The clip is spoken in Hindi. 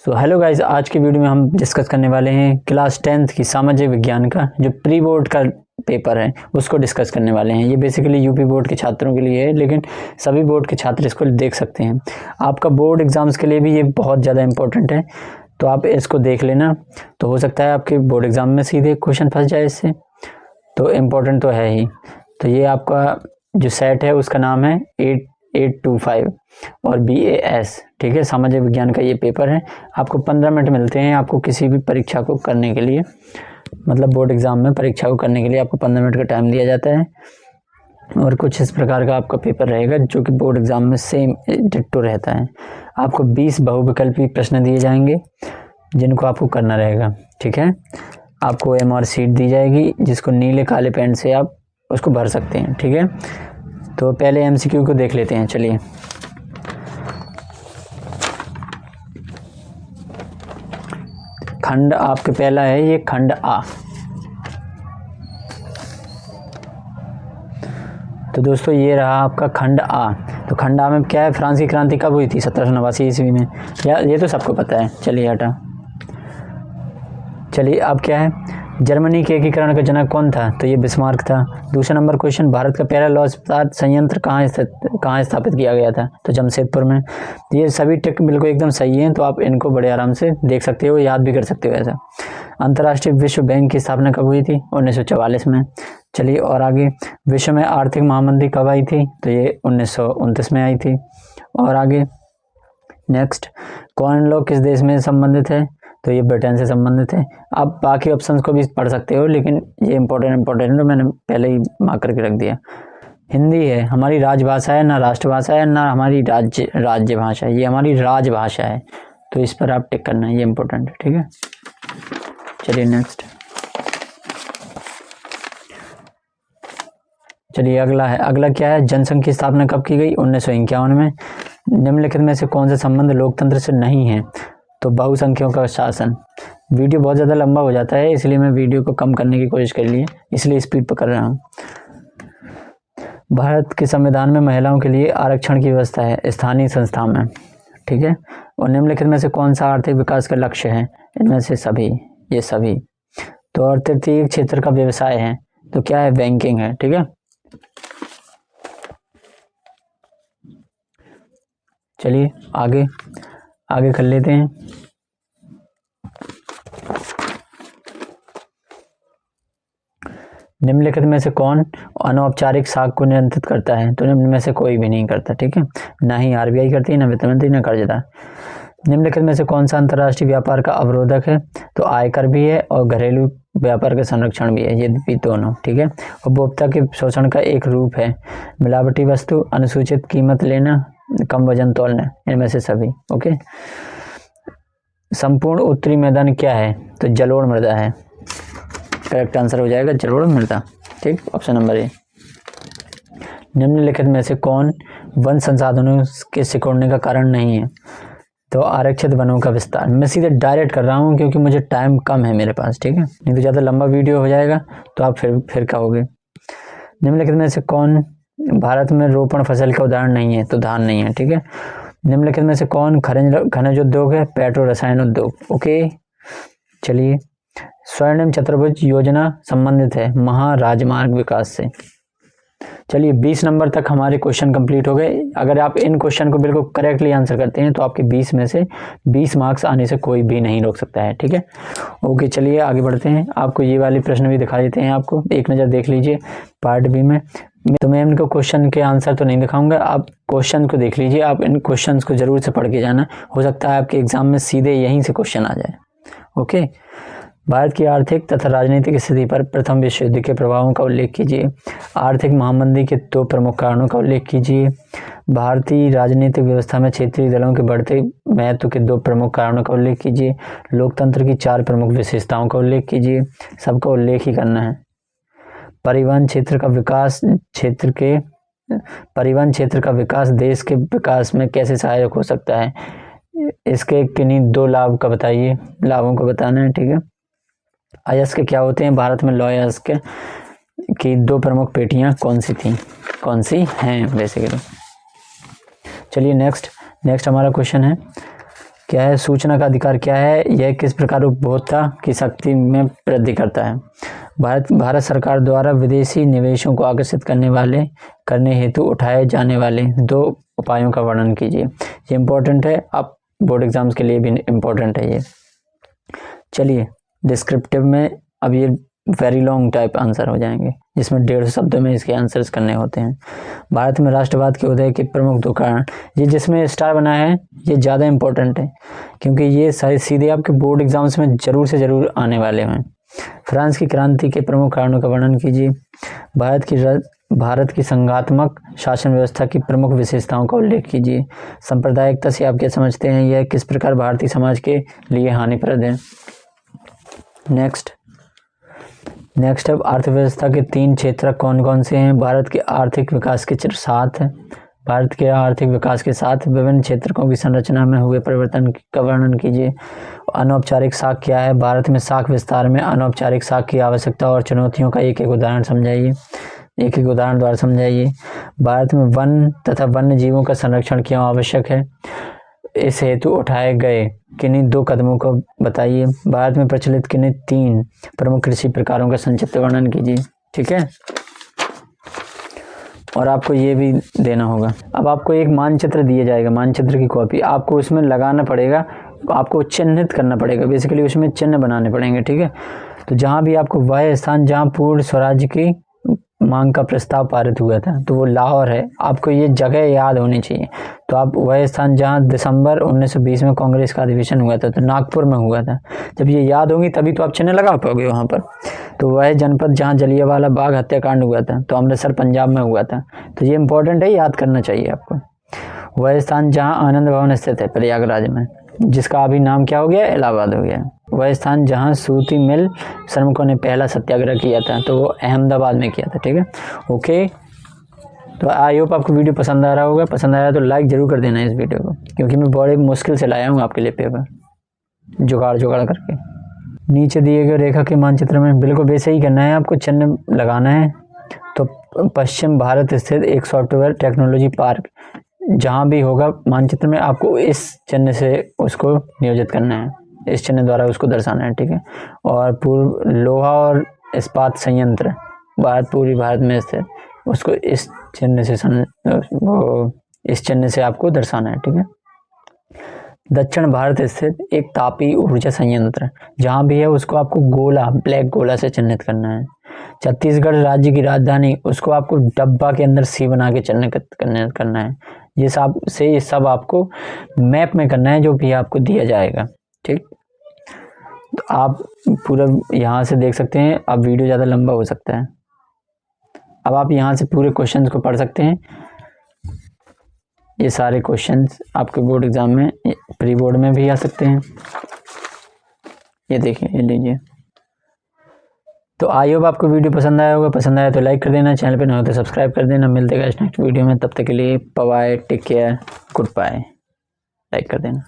तो हेलो गाइस, आज की वीडियो में हम डिस्कस करने वाले हैं क्लास 10th की सामाजिक विज्ञान का जो प्री बोर्ड का पेपर है उसको डिस्कस करने वाले हैं। ये बेसिकली यूपी बोर्ड के छात्रों के लिए है, लेकिन सभी बोर्ड के छात्र इसको देख सकते हैं। आपका बोर्ड एग्जाम्स के लिए भी ये बहुत ज़्यादा इंपॉर्टेंट है, तो आप इसको देख लेना। तो हो सकता है आपके बोर्ड एग्ज़ाम में सीधे क्वेश्चन फंस जाए इससे, तो इम्पोर्टेंट तो है ही। तो ये आपका जो सेट है उसका नाम है 8825 और BAS, ठीक है। सामाजिक विज्ञान का ये पेपर है। आपको 15 मिनट मिलते हैं आपको किसी भी परीक्षा को करने के लिए, मतलब बोर्ड एग्ज़ाम में परीक्षा को करने के लिए आपको 15 मिनट का टाइम दिया जाता है। और कुछ इस प्रकार का आपका पेपर रहेगा जो कि बोर्ड एग्ज़ाम में सेम डिट्टो रहता है। आपको 20 बहुविकल्पी प्रश्न दिए जाएंगे जिनको आपको करना रहेगा, ठीक है। आपको MR शीट दी जाएगी जिसको नीले काले पेन से आप उसको भर सकते हैं, ठीक है। तो पहले MCQ को देख लेते हैं, चलिए। खंड आपके पहला है ये खंड आ। तो दोस्तों ये रहा आपका खंड आ। तो खंड आ में क्या है, फ्रांस की क्रांति कब हुई थी? 1789 ईस्वी में। या ये तो सबको पता है, चलिए हटा। चलिए अब क्या है, जर्मनी के एकीकरण का जनक कौन था? तो ये बिस्मार्क था। दूसरा नंबर क्वेश्चन, भारत का पहला लौह इस्पात संयंत्र कहाँ स्थापित किया गया था? तो जमशेदपुर में। ये सभी टिक बिल्कुल एकदम सही हैं, तो आप इनको बड़े आराम से देख सकते हो, याद भी कर सकते हो ऐसा। अंतर्राष्ट्रीय विश्व बैंक की स्थापना कब हुई थी? 1944 में। चलिए और आगे, विश्व में आर्थिक महामंदी कब आई थी? तो ये 1929 में आई थी। और आगे नेक्स्ट, कॉमन लॉ किस देश में संबंधित है? तो ये ब्रिटेन से संबंधित है। आप बाकी ऑप्शंस को भी पढ़ सकते हो, लेकिन ये इंपॉर्टेंट है तो मैंने पहले ही मार्क करके रख दिया। हिंदी है हमारी राजभाषा है, ना राष्ट्रभाषा है, ना हमारी राज्य भाषा है, ये हमारी राजभाषा है। तो इस पर आप टिक करना है, ये इंपॉर्टेंट है, ठीक है। चलिए नेक्स्ट, चलिए अगला क्या है, जनसंघ की स्थापना कब की गई? 1951 में। निम्नलिखित में से कौन सा संबंध लोकतंत्र से नहीं है? तो बहुसंख्यों का शासन। वीडियो बहुत ज़्यादा लंबा हो जाता है, इसलिए मैं वीडियो को कम करने की कोशिश कर ली है, इसलिए स्पीड पर कर रहा हूँ। भारत के संविधान में महिलाओं के लिए आरक्षण की व्यवस्था है स्थानीय संस्था में, ठीक है। और निम्नलिखित में से कौन सा आर्थिक विकास का लक्ष्य है? इनमें से सभी, ये सभी। तो और तृतीय क्षेत्र का व्यवसाय है, तो क्या है? बैंकिंग है, ठीक है। चलिए आगे कर लेते हैं। निम्नलिखित में से कौन अनौपचारिक साख को नियंत्रित करता है? तो निम्न में से कोई भी नहीं करता, ठीक है। ना ही RBI करती है, ना वित्त मंत्री, ना कर्जदार। निम्नलिखित में से कौन सा अंतर्राष्ट्रीय व्यापार का अवरोधक है? तो आयकर भी है और घरेलू व्यापार का संरक्षण भी है, ये भी दोनों, ठीक है। उपभोक्ता के शोषण का एक रूप है मिलावटी वस्तु, अनुसूचित कीमत लेना, कम वजन तोलना, इनमें से सभी, ओके। संपूर्ण उत्तरी मैदान क्या है? तो जलोढ़ मृदा है। करेक्ट आंसर हो जाएगा जलोढ़ मृदा, ठीक, ऑप्शन नंबर ए। निम्नलिखित में से कौन वन संसाधनों के सिकुड़ने का कारण नहीं है? तो आरक्षित वनों का विस्तार। मैं सीधे डायरेक्ट कर रहा हूँ क्योंकि मुझे टाइम कम है मेरे पास, ठीक है, नहीं तो ज़्यादा लंबा वीडियो हो जाएगा तो आप फिर कहोगे। निम्नलिखित में से कौन भारत में रोपण फसल का उदाहरण नहीं है? तो धान नहीं है, ठीक है। निम्नलिखित में से कौन खनिज उद्योग है? पेट्रो रसायन उद्योग, ओके। चलिए, स्वर्णिम चतुर्भुज योजना संबंधित है महाराजमार्ग विकास से। चलिए 20 नंबर तक हमारे क्वेश्चन कंप्लीट हो गए। अगर आप इन क्वेश्चन को बिल्कुल करेक्टली आंसर करते हैं तो आपके 20 में से 20 मार्क्स आने से कोई भी नहीं रोक सकता है, ठीक है। ओके, चलिए आगे बढ़ते हैं। आपको ये वाली प्रश्न भी दिखा देते हैं, आपको एक नज़र देख लीजिए पार्ट बी में। तो मैं इनको क्वेश्चन के आंसर तो नहीं दिखाऊंगा, आप क्वेश्चन को देख लीजिए। आप इन क्वेश्चन को जरूर से पढ़ के जाना, हो सकता है आपके एग्जाम में सीधे यहीं से क्वेश्चन आ जाए, ओके। भारत की आर्थिक तथा राजनीतिक स्थिति पर प्रथम विश्व युद्ध के प्रभावों का उल्लेख कीजिए। आर्थिक महामंदी के 2 प्रमुख कारणों का उल्लेख कीजिए। भारतीय राजनीतिक व्यवस्था में क्षेत्रीय दलों के बढ़ते महत्व के 2 प्रमुख कारणों का उल्लेख कीजिए। लोकतंत्र की 4 प्रमुख विशेषताओं का उल्लेख कीजिए। सबका उल्लेख ही करना है। परिवहन क्षेत्र का विकास देश के विकास में कैसे सहायक हो सकता है? इसके किन्हीं 2 लाभ का बताइए, लाभों को बताना है, ठीक है। अयस्क क्या होते हैं? भारत में लौह अयस्क की 2 प्रमुख पेटियां कौन सी हैं बेसिकली। चलिए नेक्स्ट हमारा क्वेश्चन है क्या है, सूचना का अधिकार क्या है, यह किस प्रकार उपभोक्ता की शक्ति में वृद्धि करता है। भारत सरकार द्वारा विदेशी निवेशों को आकर्षित करने हेतु उठाए जाने वाले 2 उपायों का वर्णन कीजिए। ये इम्पोर्टेंट है, आप बोर्ड एग्जाम्स के लिए भी इम्पोर्टेंट है ये। चलिए डिस्क्रिप्टिव में अब ये वेरी लॉन्ग टाइप आंसर हो जाएंगे, जिसमें 150 शब्दों में इसके आंसर्स करने होते हैं। भारत में राष्ट्रवाद के उदय के प्रमुख 2 कारण, ये जिसमें स्टार बना है ये ज़्यादा इंपॉर्टेंट है, क्योंकि ये सीधे आपके बोर्ड एग्जाम्स में ज़रूर से ज़रूर आने वाले हैं। फ्रांस की क्रांति के प्रमुख कारणों का वर्णन कीजिए। भारत की संघात्मक शासन व्यवस्था की प्रमुख विशेषताओं का उल्लेख कीजिए। सांप्रदायिकता से आप क्या समझते हैं, यह किस प्रकार भारतीय समाज के लिए हानिप्रद है। नेक्स्ट अब अर्थव्यवस्था के 3 क्षेत्र कौन कौन से हैं। भारत के आर्थिक विकास के साथ विभिन्न क्षेत्रों की संरचना में हुए परिवर्तन का वर्णन कीजिए। अनौपचारिक साख क्या है, भारत में साख विस्तार में अनौपचारिक साख की आवश्यकता और चुनौतियों का एक एक उदाहरण द्वारा समझाइए। भारत में वन तथा वन्य जीवों का संरक्षण क्यों आवश्यक है, इस हेतु उठाए गए किन्हीं 2 कदमों को बताइए। भारत में प्रचलित किन्हीं 3 प्रमुख कृषि प्रकारों का संक्षिप्त वर्णन कीजिए। ठीक है, और आपको ये भी देना होगा। अब आपको एक मानचित्र दिया जाएगा, मानचित्र की कॉपी आपको उसमें लगाना पड़ेगा, आपको चिन्हित करना पड़ेगा, बेसिकली उसमें चिन्ह बनाने पड़ेंगे। ठीक है, तो जहाँ भी आपको वह स्थान जहाँ पूर्ण स्वराज्य की मांग का प्रस्ताव पारित हुआ था, तो वो लाहौर है, आपको ये जगह याद होनी चाहिए। तो आप वह स्थान जहाँ दिसंबर 1920 में कांग्रेस का अधिवेशन हुआ था, तो नागपुर में हुआ था। जब ये याद होगी तभी तो आप चिन्ह लगा पाओगे वहाँ पर। तो वह जनपद जहाँ जलियांवाला बाग हत्याकांड हुआ था, तो अमृतसर पंजाब में हुआ था। तो ये इंपॉर्टेंट है, याद करना चाहिए आपको। वह स्थान जहाँ आनंद भवन स्थित है प्रयागराज में, जिसका अभी नाम क्या हो गया, इलाहाबाद हो गया। वह स्थान जहाँ सूती मिल श्रमिकों ने पहला सत्याग्रह किया था, तो वो अहमदाबाद में किया था। ठीक है, ओके। तो आई होप आपको वीडियो पसंद आ रहा होगा। पसंद आया तो लाइक जरूर कर देना इस वीडियो को, क्योंकि मैं बड़े मुश्किल से लाया हूँ आपके लिए पेपर जुगाड़ करके। नीचे दिए गए रेखा के मानचित्र में बिल्कुल वैसे ही करना है, आपको चिन्ह लगाना है। तो पश्चिम भारत स्थित एक सॉफ्टवेयर टेक्नोलॉजी पार्क जहाँ भी होगा मानचित्र में, आपको इस चिन्ह से उसको नियोजित करना है, इस चिन्ह द्वारा उसको दर्शाना है। ठीक है, और पूर्व लोहा और इस्पात संयंत्र पूर्वी भारत में स्थित, उसको इस चिन्ह से आपको दर्शाना है। ठीक है, दक्षिण भारत स्थित एक तापी ऊर्जा संयंत्र जहाँ भी है, उसको आपको ब्लैक गोला से चिन्हित करना है। छत्तीसगढ़ राज्य की राजधानी, उसको आपको डब्बा के अंदर सी बना के चिन्हित करना है। ये सब आपको मैप में करना है, जो भी आपको दिया जाएगा। ठीक, तो आप पूरा यहाँ से देख सकते हैं। अब वीडियो ज़्यादा लंबा हो सकता है, अब आप यहाँ से पूरे क्वेश्चंस को पढ़ सकते हैं। ये सारे क्वेश्चंस आपके बोर्ड एग्जाम में, प्री बोर्ड में भी आ सकते हैं। ये देखिए, ये लीजिए। तो आई होप आपको वीडियो पसंद आया होगा। पसंद आया तो लाइक कर देना, चैनल पे न हो तो सब्सक्राइब कर देना। मिलते हैं नेक्स्ट वीडियो में, तब तक के लिए bye, take care, goodbye. Like कर देना।